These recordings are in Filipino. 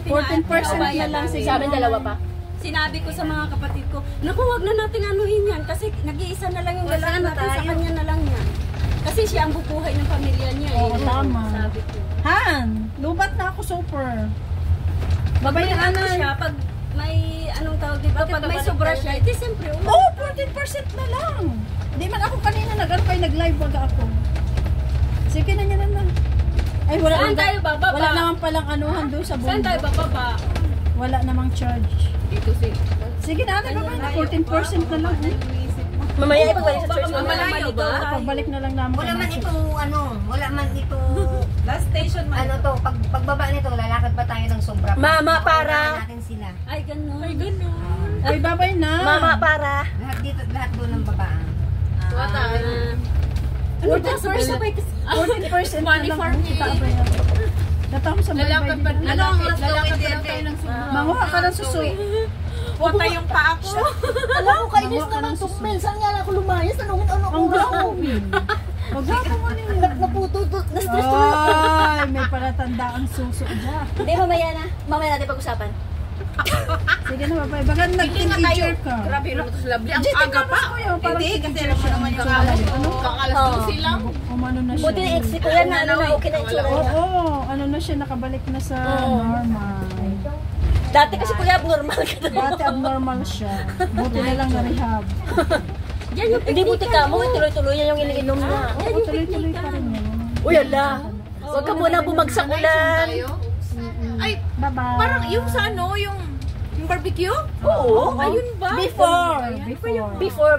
14% na lang Sa siguro. amin dalawa pa. Sinabi ko sa mga kapatid ko, naku, wag na natin anuhin yan kasi nag-iisa na lang yung lalaki natin, sa kanya na lang yan. Kasi siya ang bubuhay ng pamilya niya. Oo, tama. Sabi ko. Han, lubat na ako super. Pag may Babayaran ano na. siya, pag may anong tawag dito, pag may sobra siya, ito siyempre. Oh, 14% na lang. Hindi man ako kanina nag-live baga ako. Sige na niya na. Ay, wala Saan naman- tayo bababa? Wala naman palang anuhan doon sa Saan tayo bundok. bababa? Wala namang charge. Dito si... Sige na, baba na. 14% na lang. Mamaya ipagbalik sa church. Baka malayo ba? Pagbalik na lang namin. Wala man ito, ano, wala man ito, Last station man. ano to, pagbaba nito, lalakad pa tayo ng sobra. Mama, Makuha para- natin sila. Ay, ganun. Ay, ganun. Ay, babay na. Mama, para. Lahat dito, lahat doon ng babaan. Tuwata. 14% na lang. Kita ba yan? Datang sa Lalakad pa. baybay. Lalakad pa lang tayo ng sumo. Manguha ka ng suso. Punta yung pa ako. Alam ko, kainis naman itong minsan nga lang ako lumayas. Tanungin ano Ang oras gaho. ko. Magagawa mo nila. Napututut. Na-stress tuloy ako. Ay, may palatanda ang suso dyan. Hindi, mamaya na. Mamaya natin pag-usapan. Sige na, babay. Baga nag-teacher ka. Grabe naman ito sa labli. Ang Jit, aga pa. Hindi, Kasi alam mo naman yung alas. Kakalas Oo. 12 lang. Umano na siya. Buti na ex ko yan na ano na okay na itsura Oo, niya. ano na siya, nakabalik na sa Oo. normal. Dati kasi kuya abnormal ka na. Dati abnormal siya. Buti na lang na-rehab. Yan yung Hindi buti ka mo, tuloy-tuloy yan yung iniinom niya. Oo, tuloy-tuloy pa rin yun. Uy, ala. Huwag ka muna bumagsak ulan. Ay, Bye-bye. parang yung sa ano, yung barbecue? Oo. Ayun ba?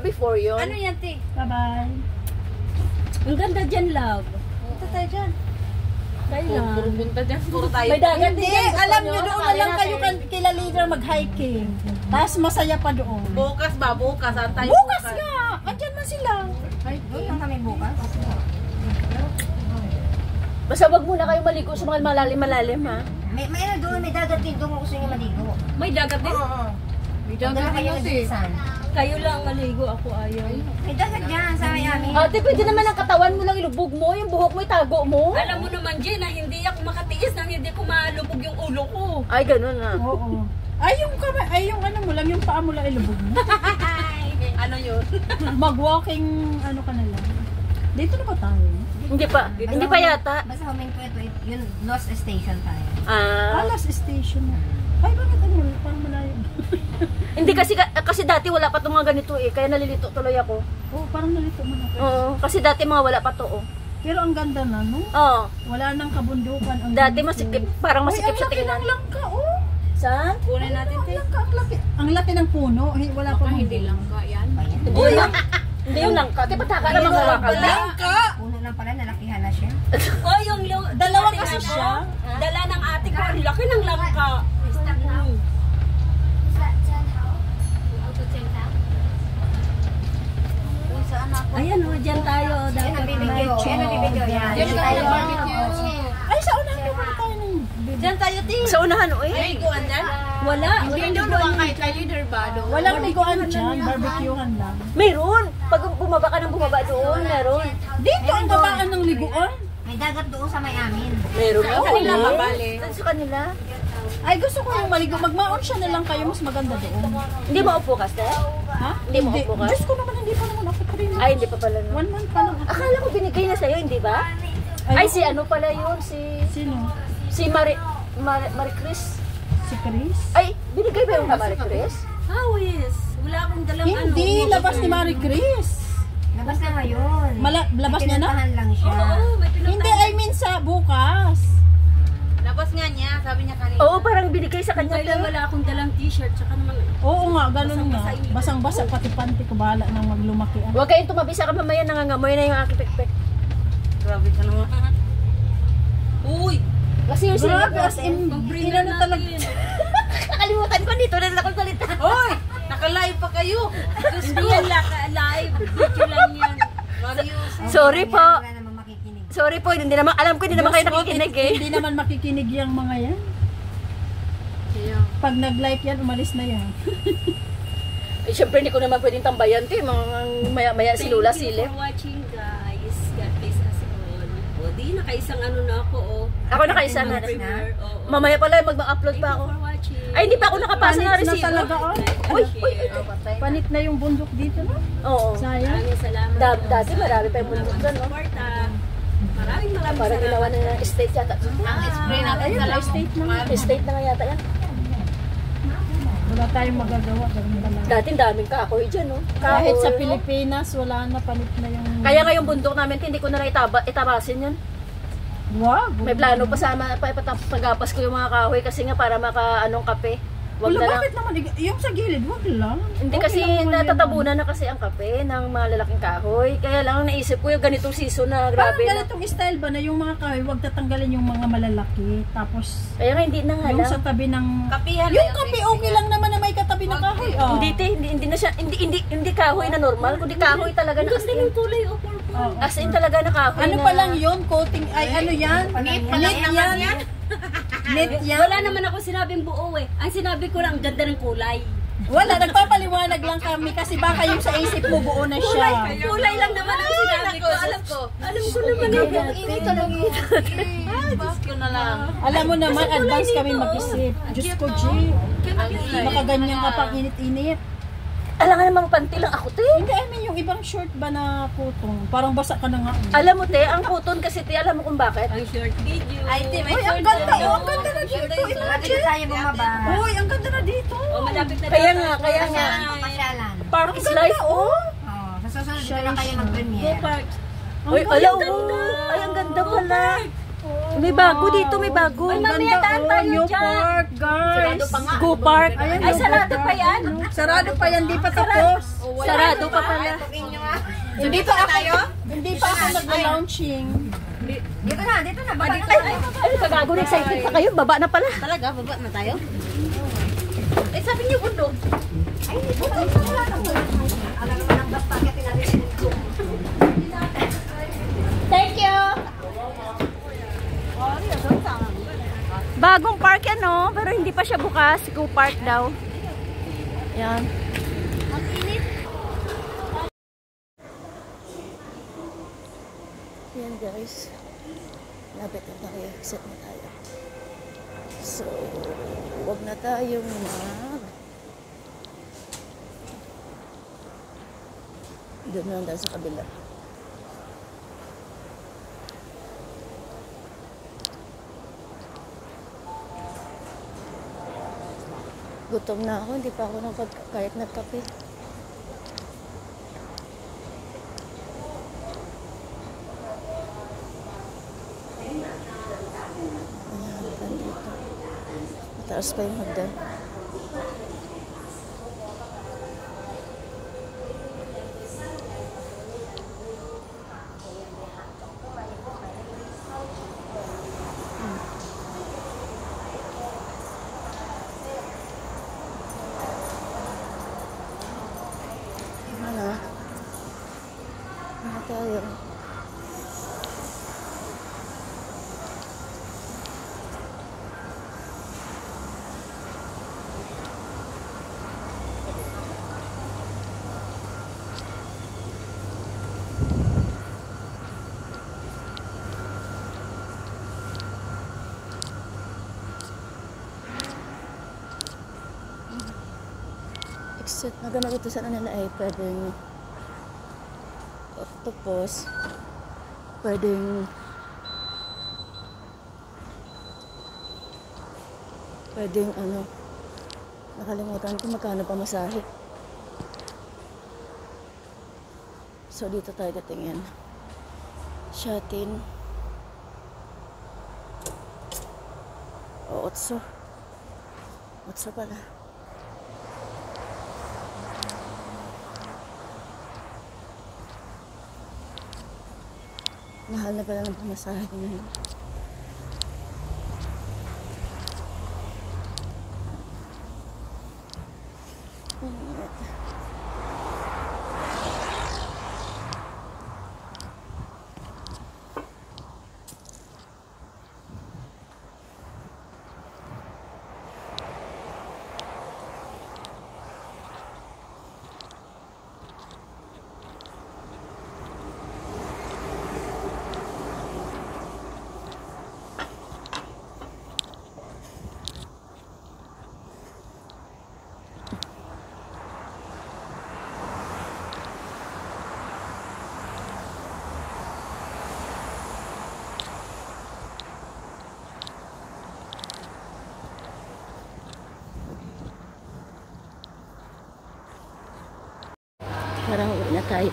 Before yun. Ano yan, Ti? Bye-bye. Ang ganda dyan, love. Punta tayo dyan. Kaya Puro punta dyan. Puro tayo. May dagat Hindi, din yan. Gusto alam nyo? nyo, doon na Kaya lang kayo natin. kila leader mag-hiking. Tapos masaya pa doon. Bukas ba? Bukas. Saan tayo Bukas nga! Andyan na sila. Doon lang kami bukas. Basta wag muna kayo maligo sa mga malalim-malalim ha. May ano doon, may dagat din doon kung gusto nyo maligo. may dagat din. Oo. Doon lang kayo nagbisan. Kayo lang maligo, ako ayaw. May dagat dyan sa Miami. Ate, pwede naman ang katawan mo lang ilubog mo, yung buhok mo itago mo. Alam mo naman, Jen, na hindi ako makatiis nang hindi ko malubog yung ulo ko. Ay, ganun ha. Oo. Ay, yung kamay, ay, yung ano mo lang, yung paa mo lang ilubog mo. Ano yun? Mag-walking, ano ka na lang. Dito na ba tayo? Hindi pa. Hindi pa yata. Basta huminto ito, yun, Lost Station tayo. Last station na. Ay, bakit ano? Parang malayo. Hindi kasi dati wala pa itong mga ganito eh, kaya nalilito tuloy ako. Oo, parang nalito mo na. Oo, kasi dati mga wala pa to oh. Pero ang ganda na, no? Oo. Wala nang kabundukan. Ang Dati ganito. masikip, parang masikip Uy, sa ang laki tingnan. ng langka, oh! Saan? Kunin natin, Ti. Ang laki. Ang laki ng puno. Wala pa Baka hindi lang ka yan. Hindi yun lang. Hindi yun lang. Kati pataka naman hawakan na. Puno lang pala, nalakihan na siya. Oh, yung Dalawa ate kasi ano, siya. Dala ng ate ko, ang laki ng langka. Ayan o, dyan tayo. Yan ang Dapat bibidyo. Yan ang bibidyo. Yan. Yan Yan tayo tayo. barbecue. Ay, sa unahan ko muna tayo ng Dyan tayo, Ti. Sa unahan oh eh. Ay, iguan dyan? Wala. Hindi doon naman kay leader ba? Doon. Walang liguan dyan, barbecuehan lang. Meron. Pag bumaba ka ng bumaba doon, meron. Dito ang babaan ng liguan. May dagat doon sa Miami. Meron. Sa kanila babali. Sa kanila. Ay, gusto ko yung maligo. Magmaon siya na lang kayo, mas maganda doon. Hindi maupo ka, Steph? Ha? Hindi mo upo ka? Diyos ko naman, hindi pa naman ako rin. Ay, hindi pa pala no. 1 month pa lang ako. Akala ko binigay na sa'yo, hindi ba? Ay, si ano pala yun? Sino? Si Marie Chris. Si Chris? Ay, binigay ba yung ka Marie Chris? Hawis. Wala akong dalang Hindi, labas ni Marie Chris. Labas na ngayon. Labas niya na? Pinuntahan lang siya. Oo, may Hindi, I mean sa bukas. Labas nga niya, sabi niya kanina. Oo, parang binigay sa kanya. Kaya wala akong dalang t-shirt, tsaka naman. Oo nga, ganun nga. Basang-basa, pati panty ko, bahala nang maglumaki. Huwag kayong tumabi sa mamaya, nangangamoy na yung aking pekpek. Grabe ka naman. Uy! Kasi yung Grabe, as sila in, Pag-bring inano talaga. Nakalimutan ko dito na ako salita. Hoy! Naka-live pa kayo. Diyos Hindi ko. yan live. Video lang yan. Marius. Sorry po. Wala namang makikinig. Sorry po, hindi naman, alam ko hindi naman kayo Diyos ko, nakikinig eh. Hindi naman makikinig yung mga yan. Pag nag-like yan, umalis na yan. Eh, syempre hindi ko naman pwedeng tambayan to eh. Maya si Lula Thank you silip. for watching, guys. God bless us all. O, di na. nakaisang ano na ako, oh. Ako nakaisa na. Premiere, oo. Mamaya pala mag-upload pa ako. For watching. Ay, hindi pa ako nakapasa Panit ng na resibo. talaga, oh. Uy, uy, Panit na yung bundok dito, no? Oo. Sayang. Maraming salamat. Dati marami pa yung bundok doon, no? Suporta. Maraming Parang ginawa salamat. na ng estate yata. Ang spray natin Ayun, sa lang. estate na. Estate na nga yata yan. Wala tayong magagawa. Ganun na lang. Dati daming kahoy dyan, no? Kahit sa Kahoy, no? Pilipinas, wala na panit na yung... Kaya nga yung bundok namin, hindi ko na itabasin yan. Wow. May plano pa sama, pagapas ko yung mga kahoy kasi nga para maka-anong kape. Wag Wala, na lang. bakit naman? Yung sa gilid, wag lang. Hindi Okay kasi lang naman natatabunan na kasi ang kape ng malalaking kahoy. Kaya lang naisip ko yung ganitong season na Parang grabe na. ganitong style ba na yung mga kahoy, wag tatanggalin yung mga malalaki. Tapos, Kaya nga hindi na nga yung lang. sa tabi ng... Kapihan na Yung yung kape, okay lang naman na may katabi na kahoy. Oh. Hindi na siya, hindi kahoy na normal, kundi kahoy talaga na as Ganda in. ng kulay, oh, purple. Oo. As in talaga na kahoy Ano na. pa lang yun? Coating, ay ano yan? Net Net naman yan. yan. Net yan. Wala naman ako sinabing buo eh. Ang sinabi ko lang, ang ganda ng kulay. Wala, nagpapaliwanag lang kami kasi baka yung sa isip mo buo na siya. Kulay lang naman ang sinabi ko. Alam ko naman ang Init na lang. Bas ko na lang. Alam mo naman, advance kami mag-isip. Diyos ko, G. Ang init. Makaganyan ka pang init-init. Alam nga namang panty lang ako, te. Hindi, I mean, yung ibang short ba na putong? Parang basa ka na nga. Alam mo, te, ang kuton kasi, te, alam mo kung bakit? Ang short video. Ay, te, may Uy, ang short ganda, video. oh, ang ganda na dito. Bakit na tayo bumaba? Uy, ang ganda na dito. Oh, malapit na Kaya daw. nga, kaya nga. Pasyalan. Park is life, oh. Oh, sa susunod ko lang kayo Go mag-premiere. Park. Uy, alaw, ay, ang ganda pala. May bago dito, may bago. Ay, mamaya daan tayo New dyan. Park, guys. Go Park. Ayan, Ay, Go sarado Park. pa yan? Sarado pa yan, di pa tapos. Sarado pa pala. Hindi pa ako nag-launching. Dito na, baba na. Ay, pagago na excited pa kayo. Baba na pala. Talaga, baba na tayo? Eh, sabi niyo bundok. Ay, dito na. Wala na mo. Alam naman ang basta kaya pinarinig ko. Thank you. Bagong park yan, no? Pero hindi pa siya bukas. Go Park daw. Yan. Yan, guys. Lapit na tayo. Exit na tayo. So, wag na tayong doon na lang tayo sa kabila. Gutom na ako, hindi pa ako kahit nagkape. Ayan, dito. Mataas pa yung hagdan. Ano tayo? Except maganda dito sa kanila ay pwedeng octopus, pwedeng ano, nakalimutan ko magkano pa masahe. So dito tayo titingin. Shatin o otso pala. Mahal na pala ng pamasahe ngayon. na tayo.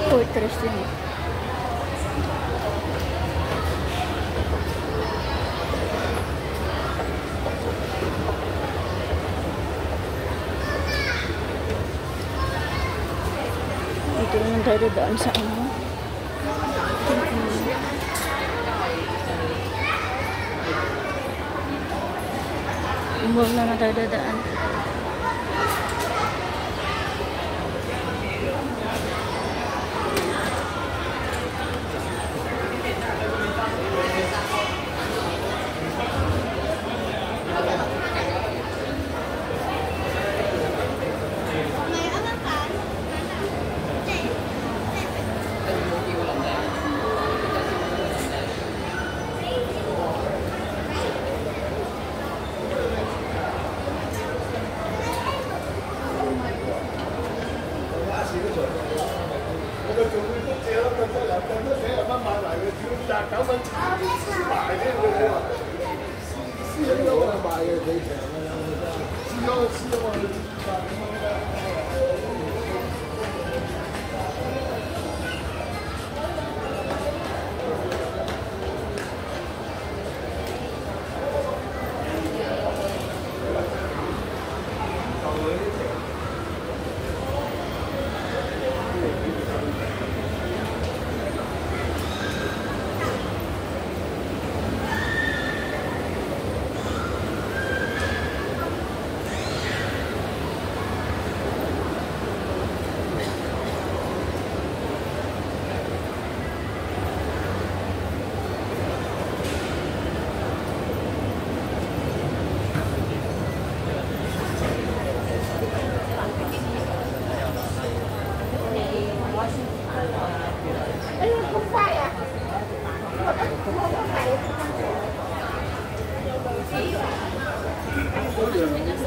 Fortress yun. Dito naman tayo dadaan sa ano. Mall naman tayo dadaan. Ayun,